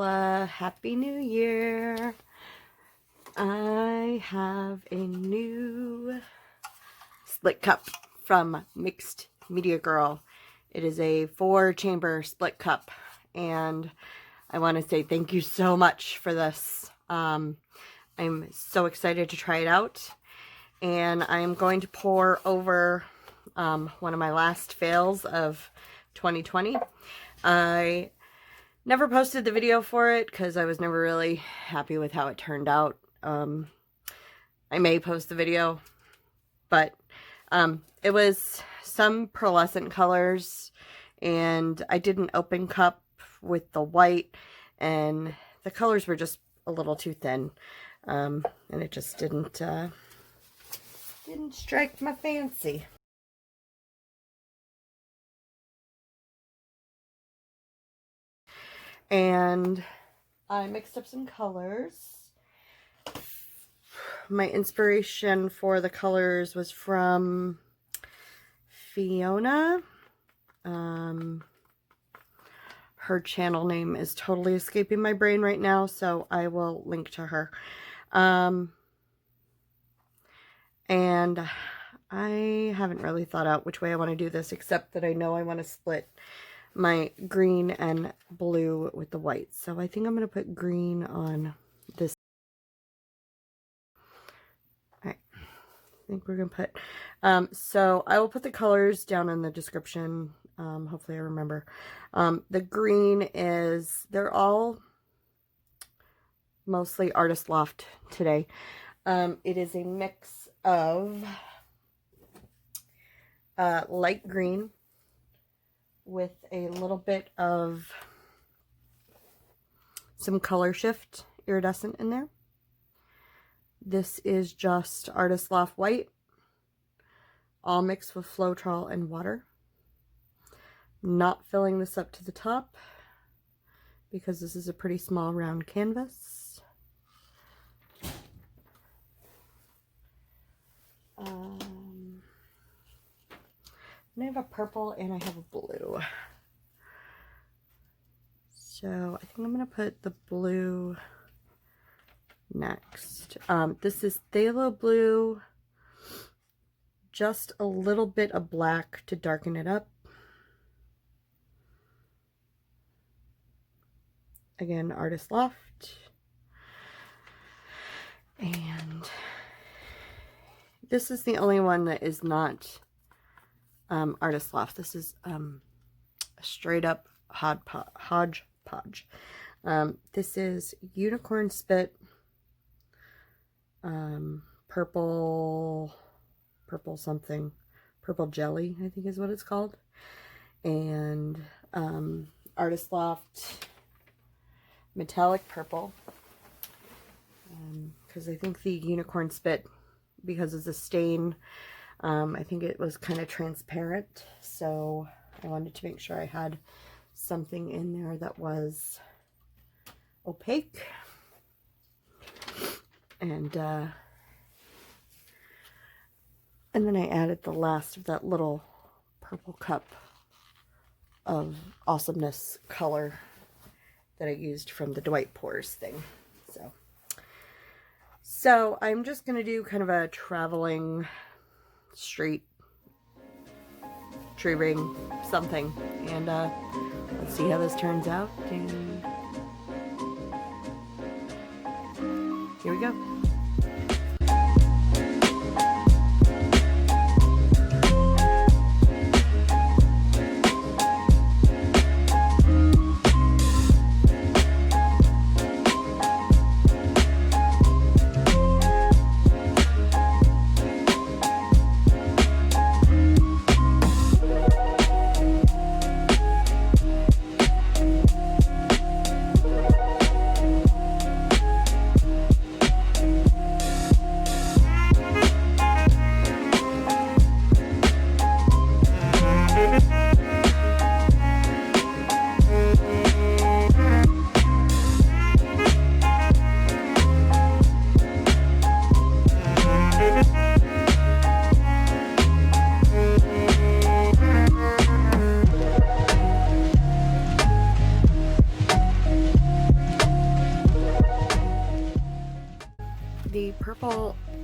Angela. Happy New Year. I have a new split cup from Mixedmediagirl. It is a 4-chamber split cup, and I want to say thank you so much for this. I'm so excited to try it out, and I'm going to pour over one of my last fails of 2020. I never posted the video for it because I was never really happy with how it turned out. I may post the video, but it was some pearlescent colors, and I did an open cup with the white, and the colors were just a little too thin, and it just didn't strike my fancy. And I mixed up some colors. My inspiration for the colors was from Fiona. Her channel name is totally escaping my brain right now, so I will link to her. And I haven't really thought out which way I want to do this, except that I know I want to split my green and blue with the white. So I think I'm going to put green on this. All right. I think we're going to put, so I will put the colors down in the description. Hopefully I remember. The green is, they're all mostly Artist Loft today. It is a mix of light green with a little bit of some color shift iridescent in there. This is just Artist Loft white, all mixed with Floetrol and water. Not filling this up to the top because this is a pretty small round canvas. I have a purple and I have a blue. So I think I'm going to put the blue next. This is phthalo blue, just a little bit of black to darken it up. Again, Artist Loft. And this is the only one that is not Artist Loft. This is a straight up hodgepodge. This is Unicorn Spit, purple something, purple jelly, I think is what it's called, and Artist Loft metallic purple, because I think the Unicorn Spit, because it's a stain, I think it was kind of transparent, so I wanted to make sure I had something in there that was opaque. And then I added the last of that little purple cup of awesomeness color that I used from the Dwight Pours thing. So I'm just going to do kind of a traveling street tree ring something, and let's see how this turns out, and here we go.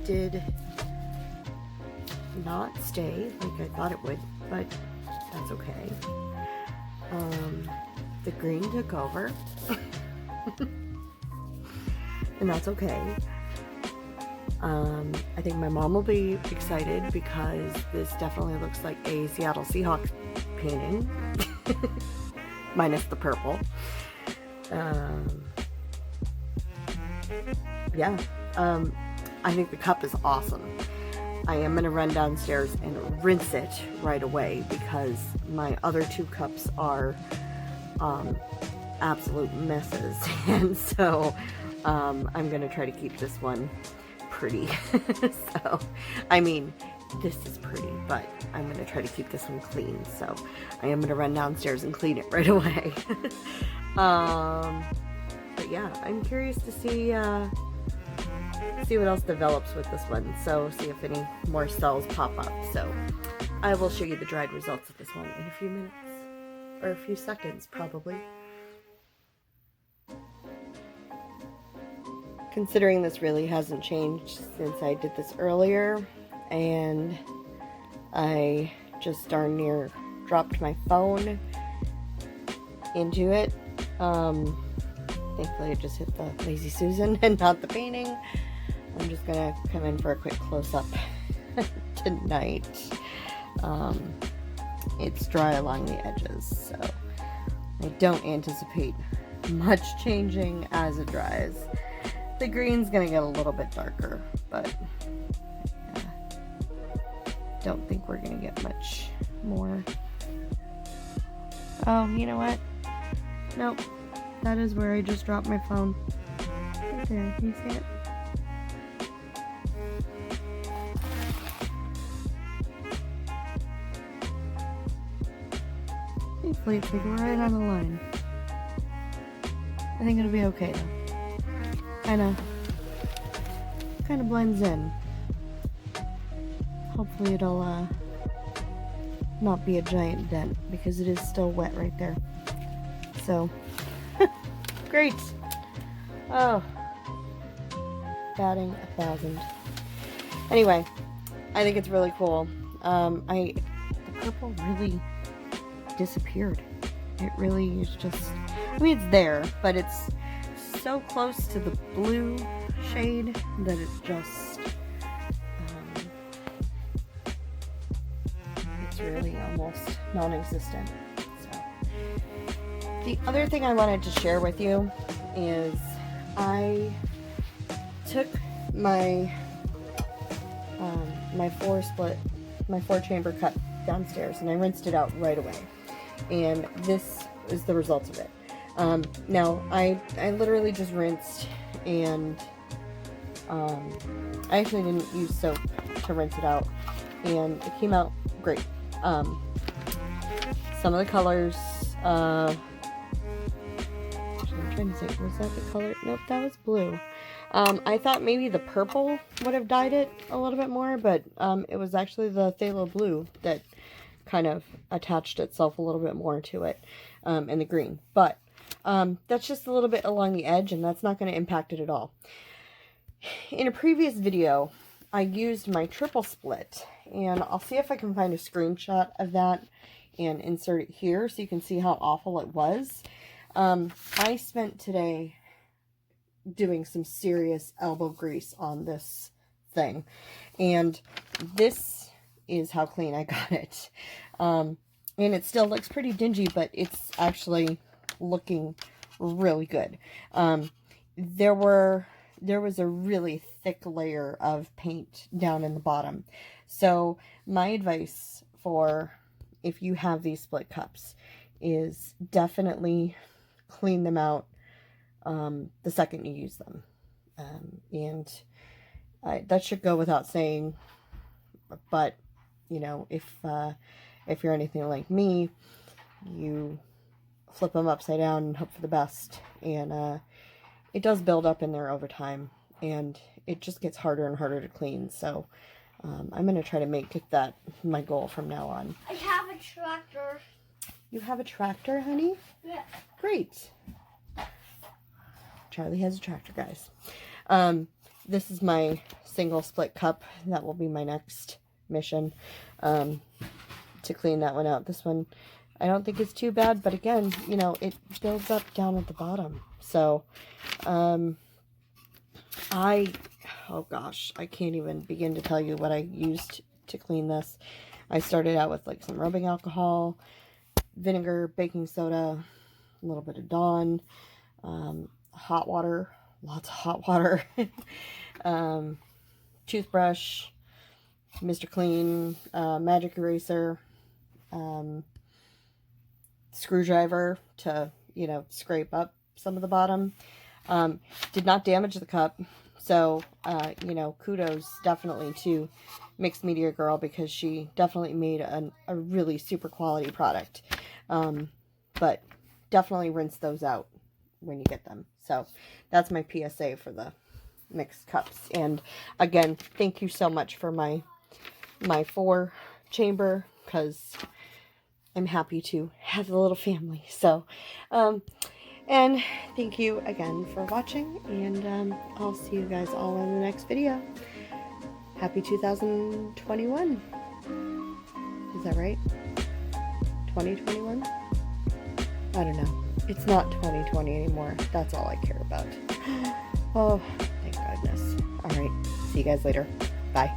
did not stay like I thought it would, but that's okay. The green took over, and that's okay. I think my mom will be excited because this definitely looks like a Seattle Seahawks painting, minus the purple. Yeah, I think the cup is awesome. I am going to run downstairs and rinse it right away because my other two cups are absolute messes, and so I'm going to try to keep this one pretty. So, I mean, this is pretty, but I'm going to try to keep this one clean, so I am going to run downstairs and clean it right away. But yeah, I'm curious to see what else develops with this one, so see if any more cells pop up. So I will show you the dried results of this one in a few minutes, or a few seconds probably. Considering this really hasn't changed since I did this earlier, and I just darn near dropped my phone into it. Thankfully I just hit the Lazy Susan and not the painting. I'm just gonna come in for a quick close-up tonight. It's dry along the edges, so I don't anticipate much changing as it dries. The green's gonna get a little bit darker, but don't think we're gonna get much more. Oh, you know what? Nope. That is where I just dropped my phone. Right there, can you see it? Thankfully it's like right on the line. I think it'll be okay though. Kinda blends in. Hopefully it'll not be a giant dent because it is still wet right there. So great. Oh, batting 1,000. Anyway, I think it's really cool. The purple really disappeared. It really is just, I mean, it's there, but it's so close to the blue shade that it's just, it's really almost non-existent. So, the other thing I wanted to share with you is I took my my 4-chamber cup downstairs and I rinsed it out right away, and this is the results of it. Now I literally just rinsed, and I actually didn't use soap to rinse it out, and it came out great. Some of the colors, I'm trying to think, was that the color? Nope, that was blue. I thought maybe the purple would have dyed it a little bit more, but it was actually the phthalo blue that kind of attached itself a little bit more to it, and the green. But that's just a little bit along the edge, and that's not going to impact it at all. In a previous video, I used my triple split, and I'll see if I can find a screenshot of that and insert it here so you can see how awful it was. I spent today doing some serious elbow grease on this thing, and this is how clean I got it. And it still looks pretty dingy, but it's actually looking really good. There was a really thick layer of paint down in the bottom. So my advice for if you have these split cups is definitely clean them out the second you use them. And that should go without saying, but you know, if you're anything like me, you flip them upside down and hope for the best, and it does build up in there over time, and it just gets harder and harder to clean. So I'm going to try to make that my goal from now on. I have a tractor. You have a tractor, honey? Yeah. Great. Charlie has a tractor, guys. this is my single split cup. That will be my next mission, to clean that one out. This one, I don't think it's too bad, but again, you know, it builds up down at the bottom. So, oh gosh, I can't even begin to tell you what I used to clean this. I started out with like some rubbing alcohol, vinegar, baking soda, a little bit of Dawn, hot water, lots of hot water, toothbrush, Mr. Clean, magic eraser, screwdriver to, you know, scrape up some of the bottom. Did not damage the cup. So, you know, kudos definitely to Mixedmediagirl, because she definitely made a really super quality product. But definitely rinse those out when you get them. So that's my PSA for the mixed cups. And again, thank you so much for my 4 chamber, because I'm happy to have a little family. So, and thank you again for watching, and I'll see you guys all in the next video. Happy 2021. Is that right? 2021? I don't know. It's not 2020 anymore. That's all I care about. Oh, thank goodness. All right. See you guys later. Bye.